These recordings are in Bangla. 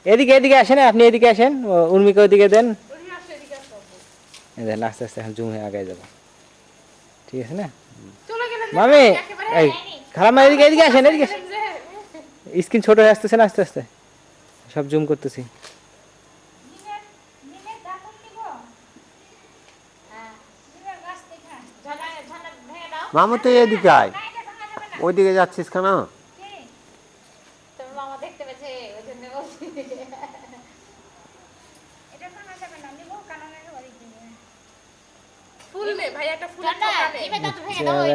এদিকে এদিকে আসেন, আপনি এদিকে আসেন, উর্মিকে ওদিকে দেন। দেন আস্তে আস্তে এখন জুম হয়ে আগে যাবো, ঠিক আছে না মামি? এই খালাম্মা এদিকে এদিকে আসেন, এদিকে স্ক্রিন ছোট হয়ে আসতেছে না আস্তে আস্তে, সব জুম করতেছি। মামু তুই এদিকে আয়, ওইদিকে যাচ্ছিস কেন?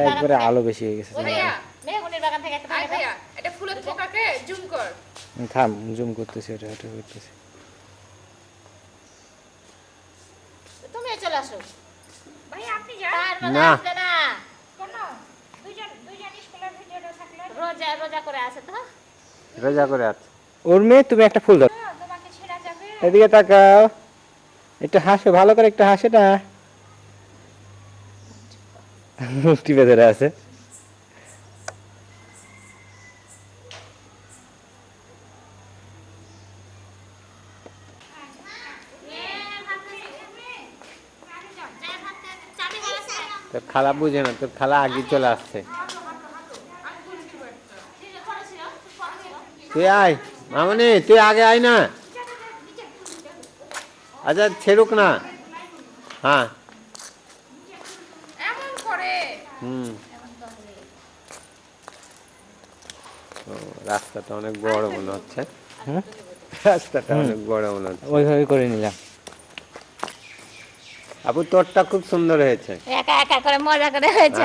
একবারে আলো বেশি হয়ে গেছে। থাম, জুম করতেছি, ওটা ওটা করতেছি। তুমি চলে আসো ভাইয়া, আপনি যান না না কেন? দুইজন স্কুলের ভিডিওটা থাকলে রোজা রোজা করে আছে তো, রোজা করে আছে। উর্মি তুমি একটা ফুল দাও, তোমাকে ছেড়া যাবে। এদিকে তাকাও, একটু হাসো, ভালো করে একটু হাসে না, টিপে ধরে আছে। তোর খালা বুঝে না, তোর খালা আগে চলে আসছে। তুই আয় মামনি, তুই আগে আয় না। আচ্ছা ছেড়ুক না। হ্যাঁ হুম, রাস্তাটা অনেক বড় মনে হচ্ছে। রাস্তাটা অনেক বড় মনে হচ্ছে। ওইভাবে করে নিলাম। আপু তোরটা খুব সুন্দর হয়েছে। একা একা করে মজা করে হয়েছে।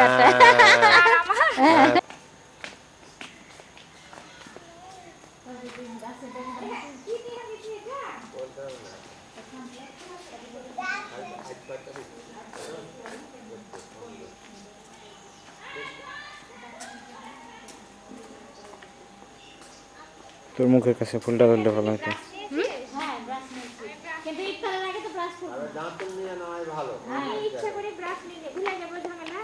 তোর মুখের কাছে ফুলটা ধরলে ভালো হতো। কিন্তু ইফতারের আগে তো ব্রাশ করব। দাঁত নিয়ে নেওয়াই ভালো। ইচ্ছা করে ব্রাশ নিয়ে ভুলে যাবো ঝামেলা।